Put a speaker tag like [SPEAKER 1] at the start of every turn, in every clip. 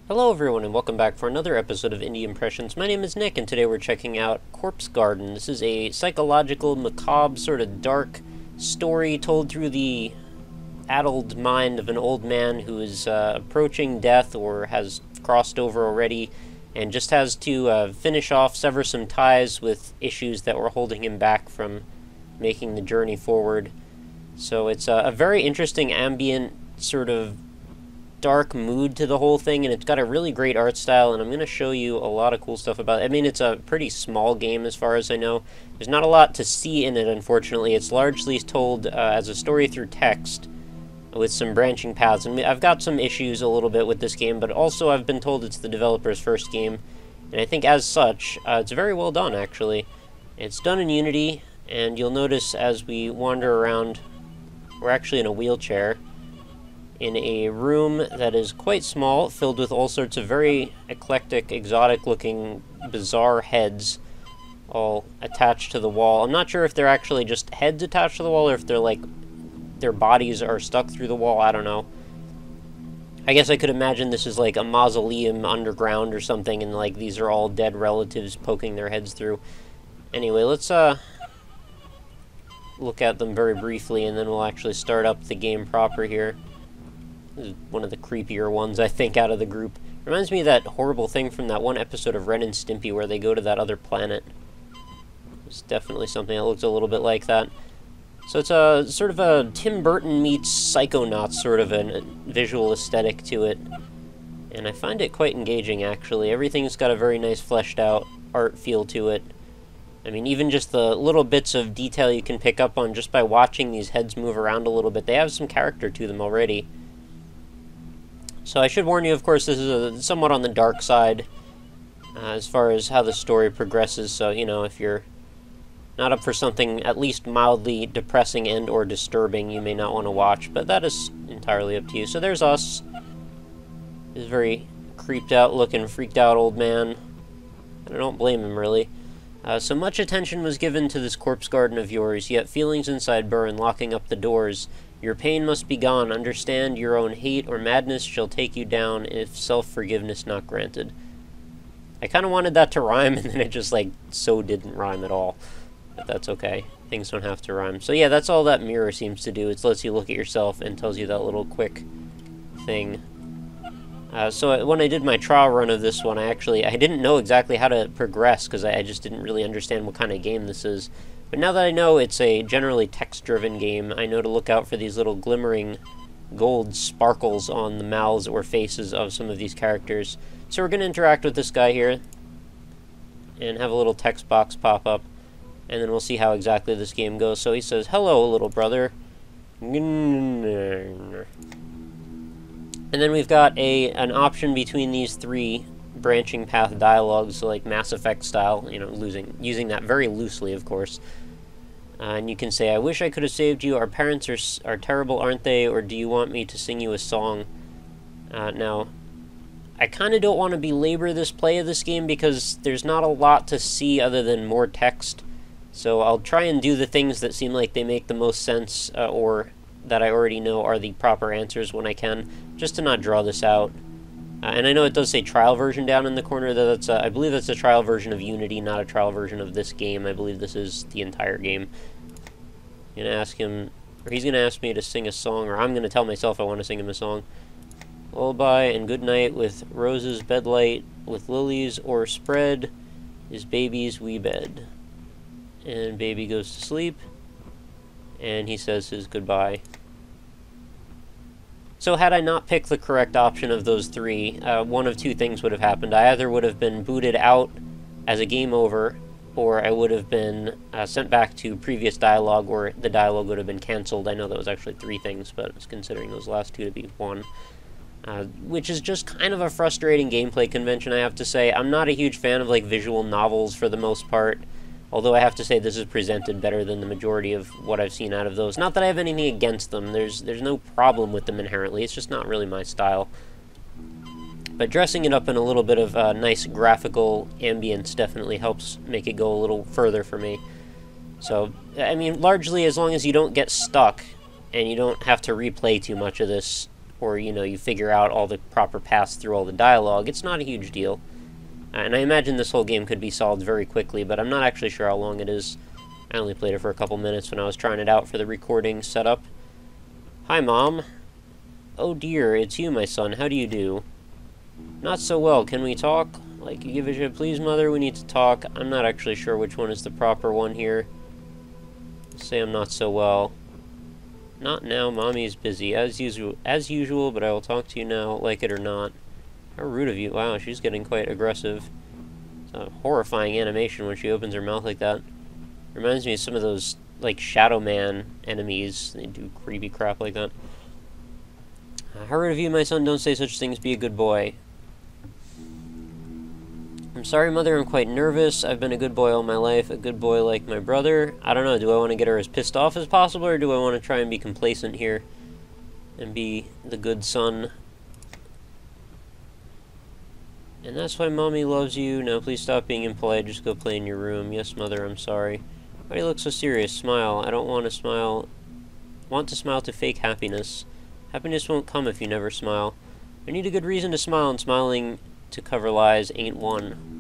[SPEAKER 1] Hello everyone and welcome back for another episode of Indie Impressions. My name is Nick and today we're checking out Corpse Garden. This is a psychological, macabre, sort of dark story told through the addled mind of an old man who is approaching death or has crossed over already and just has to finish off, sever some ties with issues that were holding him back from making the journey forward. So it's a very interesting ambient sort of dark mood to the whole thing, and it's got a really great art style, and I'm going to show you a lot of cool stuff about it. I mean, it's a pretty small game as far as I know. There's not a lot to see in it, unfortunately. It's largely told as a story through text with some branching paths. And I've got some issues a little bit with this game, but also I've been told it's the developer's first game, and I think as such, it's very well done, actually. It's done in Unity, and you'll notice as we wander around, we're actually in a wheelchair in a room that is quite small, filled with all sorts of very eclectic, exotic-looking, bizarre heads all attached to the wall. I'm not sure if they're actually just heads attached to the wall or if they're like their bodies are stuck through the wall. I don't know. I guess I could imagine this is like a mausoleum underground or something, and like these are all dead relatives poking their heads through. Anyway, let's look at them very briefly, and then we'll actually start up the game proper here. This is one of the creepier ones, I think, out of the group. Reminds me of that horrible thing from that one episode of Ren and Stimpy where they go to that other planet. It's definitely something that looks a little bit like that. So it's a sort of a Tim Burton meets Psychonauts sort of a visual aesthetic to it. And I find it quite engaging, actually. Everything's got a very nice fleshed out art feel to it. I mean, even just the little bits of detail you can pick up on just by watching these heads move around a little bit. They have some character to them already. So I should warn you, of course, this is somewhat on the dark side as far as how the story progresses. So, you know, if you're not up for something at least mildly depressing and or disturbing, you may not want to watch. But that is entirely up to you. So there's us. This very creeped out looking, freaked out old man. And I don't blame him, really. So much attention was given to this corpse garden of yours, yet feelings inside burn, locking up the doors. Your pain must be gone. Understand your own hate or madness shall take you down if self-forgiveness not granted. I kind of wanted that to rhyme, and then it just, like, so didn't rhyme at all. But that's okay. Things don't have to rhyme. So yeah, that's all that mirror seems to do. It lets you look at yourself and tells you that little quick thing. So when I did my trial run of this one, I didn't know exactly how to progress, because I just didn't really understand what kind of game this is. But now that I know it's a generally text-driven game, I know to look out for these little glimmering gold sparkles on the mouths or faces of some of these characters. So we're going to interact with this guy here and have a little text box pop up, and then we'll see how exactly this game goes. So he says, "Hello, little brother." And then we've got an option between these three branching path dialogues, like Mass Effect style, you know, using that very loosely, of course. And you can say, "I wish I could have saved you. Our parents are terrible, aren't they? Or do you want me to sing you a song?" Now, I kind of don't want to belabor this play of this game because there's not a lot to see other than more text. So I'll try and do the things that seem like they make the most sense, or that I already know are the proper answers when I can, just to not draw this out. And I know it does say trial version down in the corner. That's I believe that's a trial version of Unity, not a trial version of this game. I believe this is the entire game. I'm going to ask him, or he's going to ask me to sing a song, or I'm going to tell myself I want to sing him a song. Lullaby and good night with roses bedlight, with lilies o'erspread is baby's wee bed. And baby goes to sleep, and he says his goodbye. So had I not picked the correct option of those three, one of two things would have happened. I either would have been booted out as a game over, or I would have been sent back to previous dialogue, or the dialogue would have been cancelled. I know that was actually three things, but I was considering those last two to be one. Which is just kind of a frustrating gameplay convention, I have to say. I'm not a huge fan of, like, visual novels for the most part. Although I have to say this is presented better than the majority of what I've seen out of those. Not that I have anything against them. There's no problem with them inherently. It's just not really my style. But dressing it up in a little bit of nice graphical ambience definitely helps make it go a little further for me. So, I mean, largely as long as you don't get stuck and you don't have to replay too much of this or, you know, you figure out all the proper paths through all the dialogue, it's not a huge deal. And I imagine this whole game could be solved very quickly, but I'm not actually sure how long it is. I only played it for a couple minutes when I was trying it out for the recording setup. Hi, Mom. Oh dear, it's you, my son. How do you do? Not so well. Can we talk? Like, you give a shit, please, Mother? We need to talk. I'm not actually sure which one is the proper one here. Let's say I'm not so well. Not now. Mommy's busy, as usual, but I will talk to you now, like it or not. How rude of you. Wow, she's getting quite aggressive. It's a horrifying animation when she opens her mouth like that. Reminds me of some of those, like, Shadow Man enemies. They do creepy crap like that. How rude of you, my son. Don't say such things. Be a good boy. I'm sorry, Mother. I'm quite nervous. I've been a good boy all my life. A good boy like my brother. I don't know. Do I want to get her as pissed off as possible, or do I want to try and be complacent here and be the good son? And that's why Mommy loves you. Now please stop being impolite. Just go play in your room. Yes, Mother. I'm sorry. Why do you look so serious? Smile. I don't want to smile. Want to smile to fake happiness. Happiness won't come if you never smile. I need a good reason to smile, and smiling to cover lies ain't one.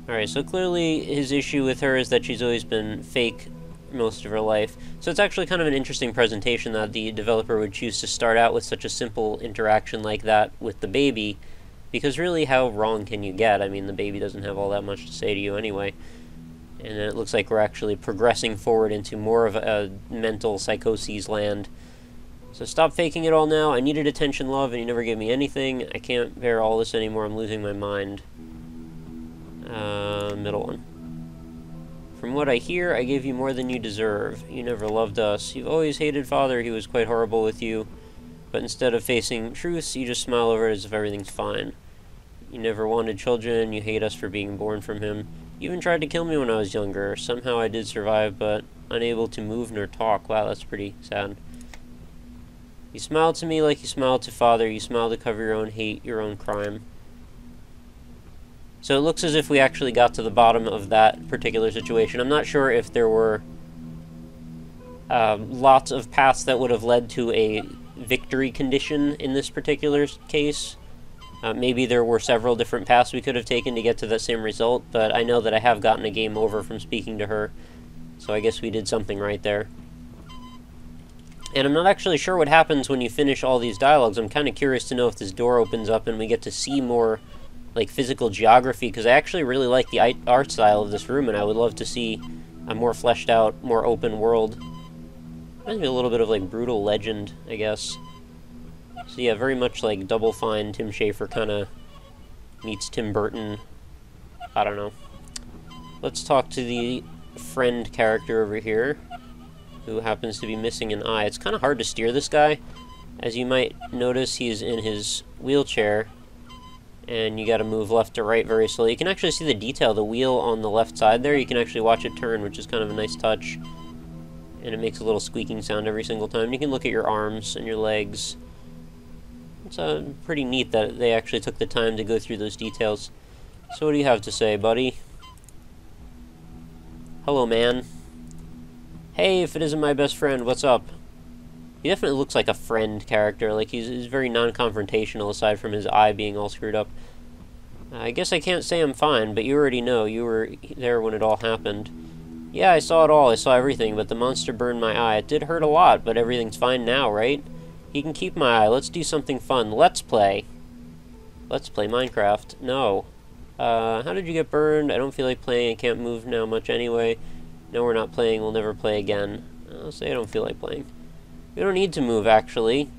[SPEAKER 1] Alright, so clearly his issue with her is that she's always been fake most of her life. So it's actually kind of an interesting presentation that the developer would choose to start out with such a simple interaction like that with the baby, because really, how wrong can you get? I mean, the baby doesn't have all that much to say to you anyway. And then it looks like we're actually progressing forward into more of a mental psychoses land. So stop faking it all now. I needed attention, love, and you never gave me anything. I can't bear all this anymore. I'm losing my mind. Middle one. From what I hear, I gave you more than you deserve. You never loved us. You've always hated Father. He was quite horrible with you. But instead of facing truths, you just smile over it as if everything's fine. You never wanted children. You hate us for being born from him. You even tried to kill me when I was younger. Somehow I did survive, but unable to move nor talk. Wow, that's pretty sad. You smiled to me like you smiled to Father. You smiled to cover your own hate, your own crime. So it looks as if we actually got to the bottom of that particular situation. I'm not sure if there were lots of paths that would have led to a victory condition in this particular case. Maybe there were several different paths we could have taken to get to that same result, but I know that I have gotten a game over from speaking to her, so I guess we did something right there. And I'm not actually sure what happens when you finish all these dialogues. I'm kind of curious to know if this door opens up and we get to see more, like, physical geography, because I actually really like the art style of this room, and I would love to see a more fleshed out, more open world. Reminds me a little bit of, like, Brutal Legend, I guess. So yeah, very much like Double Fine, Tim Schafer kind of meets Tim Burton. I don't know. Let's talk to the friend character over here, who happens to be missing an eye. It's kind of hard to steer this guy. As you might notice, he's in his wheelchair, and you gotta move left to right very slowly. You can actually see the detail, the wheel on the left side there. You can actually watch it turn, which is kind of a nice touch. And it makes a little squeaking sound every single time. You can look at your arms and your legs. It's pretty neat that they actually took the time to go through those details. So what do you have to say, buddy? Hello, man. Hey, if it isn't my best friend, what's up? He definitely looks like a friend character. Like, he's very non-confrontational, aside from his eye being all screwed up. I guess I can't say I'm fine, but you already know. You were there when it all happened. Yeah, I saw it all. I saw everything, but the monster burned my eye. It did hurt a lot, but everything's fine now, right? He can keep my eye. Let's do something fun. Let's play. Let's play Minecraft. No. How did you get burned? I don't feel like playing. I can't move now much anyway. No, we're not playing. We'll never play again. I'll say I don't feel like playing. We don't need to move, actually.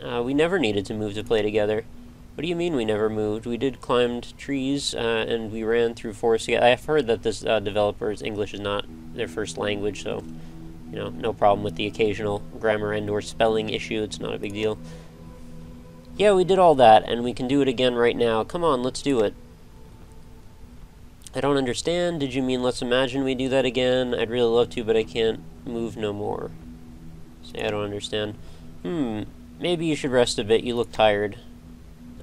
[SPEAKER 1] We never needed to move to play together. What do you mean we never moved? We did climb trees, and we ran through forests. Yeah, I've heard that this developer's English is not their first language, so, you know, no problem with the occasional grammar and or spelling issue. It's not a big deal. Yeah, we did all that, and we can do it again right now. Come on, let's do it. I don't understand. Did you mean let's imagine we do that again? I'd really love to, but I can't move no more. Say I don't understand. Maybe you should rest a bit. You look tired.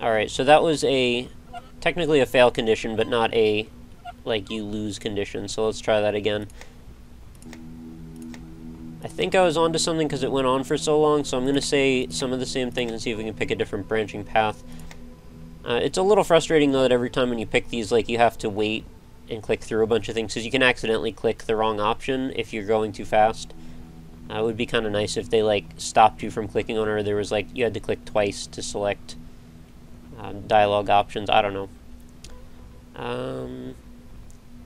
[SPEAKER 1] Alright, so that was technically a fail condition, but not a, like, you lose condition. So let's try that again. I think I was onto something because it went on for so long, so I'm going to say some of the same things and see if we can pick a different branching path. It's a little frustrating, though, that every time when you pick these, like, you have to wait and click through a bunch of things, because you can accidentally click the wrong option if you're going too fast. It would be kind of nice if they, like, stopped you from clicking on it, or there was, like, you had to click twice to select dialogue options. I don't know.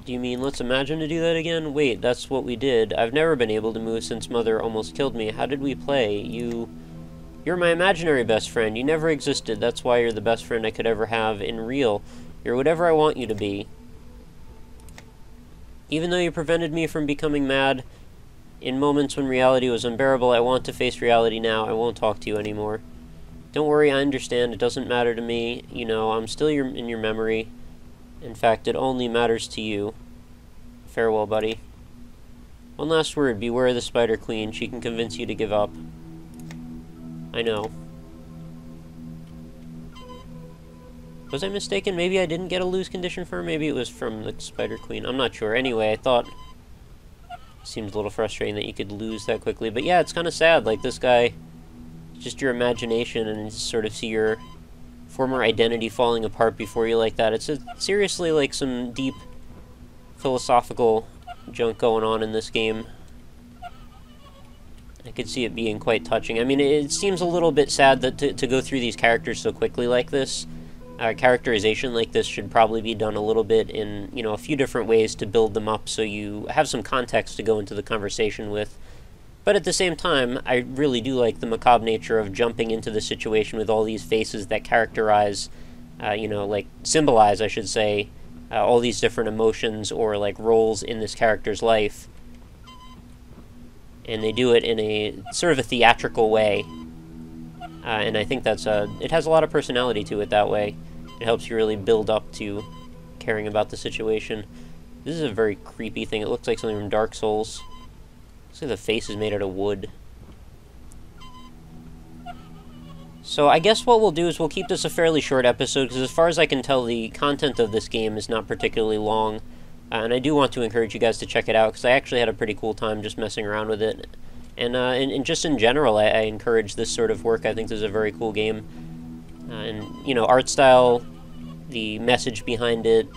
[SPEAKER 1] Do you mean let's imagine to do that again? Wait, that's what we did. I've never been able to move since Mother almost killed me. How did we play? You're my imaginary best friend. You never existed. That's why you're the best friend I could ever have in real. You're whatever I want you to be. Even though you prevented me from becoming mad in moments when reality was unbearable, I want to face reality now. I won't talk to you anymore. Don't worry, I understand. It doesn't matter to me. You know, I'm still in your memory. In fact, it only matters to you. Farewell, buddy. One last word. Beware the Spider Queen. She can convince you to give up. I know. Was I mistaken? Maybe I didn't get a lose condition for her? Maybe it was from the Spider Queen. I'm not sure. Anyway, I thought... Seems a little frustrating that you could lose that quickly. But yeah, it's kind of sad. Like, this guy... Just your imagination, and sort of see your former identity falling apart before you like that. It's seriously like some deep philosophical junk going on in this game. I could see it being quite touching. I mean, it seems a little bit sad that to go through these characters so quickly like this. Characterization like this should probably be done a little bit in, you know, a few different ways to build them up so you have some context to go into the conversation with. But at the same time, I really do like the macabre nature of jumping into the situation with all these faces that characterize, you know, like, symbolize, I should say, all these different emotions or, like, roles in this character's life. And they do it in a sort of a theatrical way. And I think that's, it has a lot of personality to it that way. It helps you really build up to caring about the situation. This is a very creepy thing. It looks like something from Dark Souls. Looks like the face is made out of wood. So I guess what we'll do is we'll keep this a fairly short episode, because as far as I can tell, the content of this game is not particularly long. And I do want to encourage you guys to check it out, because I actually had a pretty cool time just messing around with it. And just in general, I encourage this sort of work. I think this is a very cool game. And, you know, art style, the message behind it,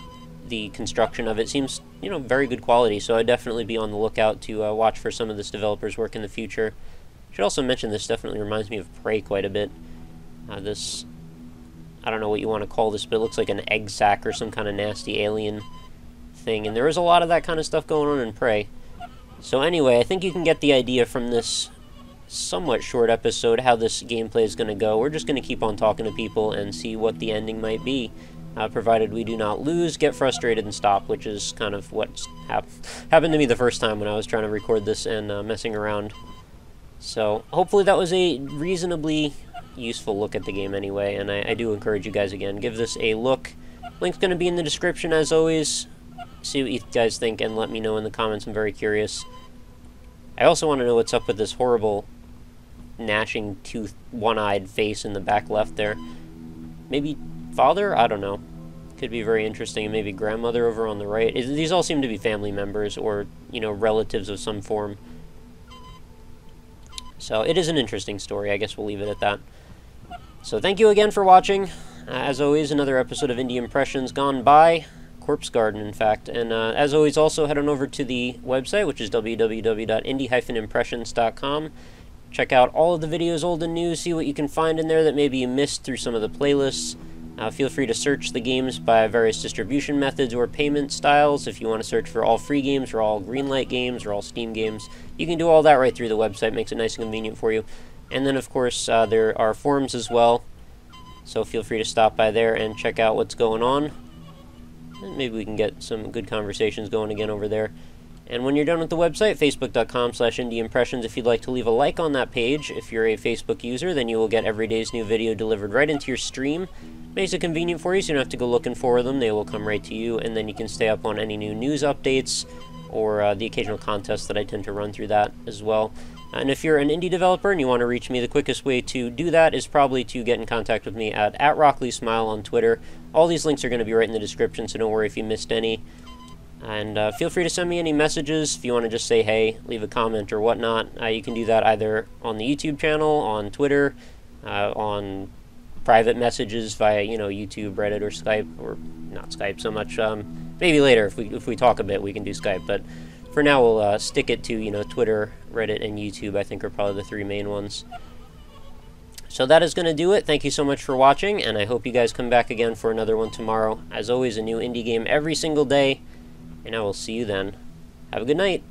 [SPEAKER 1] the construction of it seems, you know, very good quality, so I'd definitely be on the lookout to watch for some of this developer's work in the future. Should also mention this definitely reminds me of Prey quite a bit. This, I don't know what you want to call this, but it looks like an egg sac or some kind of nasty alien thing, and there is a lot of that kind of stuff going on in Prey. So anyway, I think you can get the idea from this somewhat short episode how this gameplay is going to go. We're just going to keep on talking to people and see what the ending might be. Provided we do not lose, get frustrated, and stop, which is kind of what happened to me the first time when I was trying to record this and messing around. So, hopefully that was a reasonably useful look at the game anyway, and I do encourage you guys again, give this a look. Link's going to be in the description as always. See what you guys think and let me know in the comments. I'm very curious. I also want to know what's up with this horrible gnashing tooth, one-eyed face in the back left there. Maybe father? I don't know. Could be very interesting. And maybe grandmother over on the right. These all seem to be family members or, you know, relatives of some form. So it is an interesting story. I guess we'll leave it at that. So thank you again for watching. As always, another episode of Indie Impressions gone by. Corpse Garden, in fact. And as always, also head on over to the website, which is www.indie-impressions.com. Check out all of the videos, old and new, see what you can find in there that maybe you missed through some of the playlists. Feel free to search the games by various distribution methods or payment styles. If you want to search for all free games or all Greenlight games or all Steam games, you can do all that right through the website. Makes it nice and convenient for you. And then, of course, there are forums as well. So feel free to stop by there and check out what's going on. And maybe we can get some good conversations going again over there. And when you're done with the website, facebook.com/indieimpressions, if you'd like to leave a like on that page. If you're a Facebook user, then you will get every day's new video delivered right into your stream. Makes it convenient for you, so you don't have to go looking for them. They will come right to you, and then you can stay up on any new news updates or the occasional contests that I tend to run through that as well. And if you're an indie developer and you want to reach me, the quickest way to do that is probably to get in contact with me at RockLeeSmile on Twitter. All these links are going to be right in the description, so don't worry if you missed any. And feel free to send me any messages if you want to just say hey, leave a comment or whatnot. You can do that either on the YouTube channel, on Twitter, on private messages via, YouTube, Reddit, or Skype, or not Skype so much. Maybe later, if we talk a bit, we can do Skype. But for now, we'll stick it to, Twitter, Reddit, and YouTube. I think are probably the 3 main ones. So that is going to do it. Thank you so much for watching, and I hope you guys come back again for another one tomorrow. As always, a new indie game every single day, and I will see you then. Have a good night.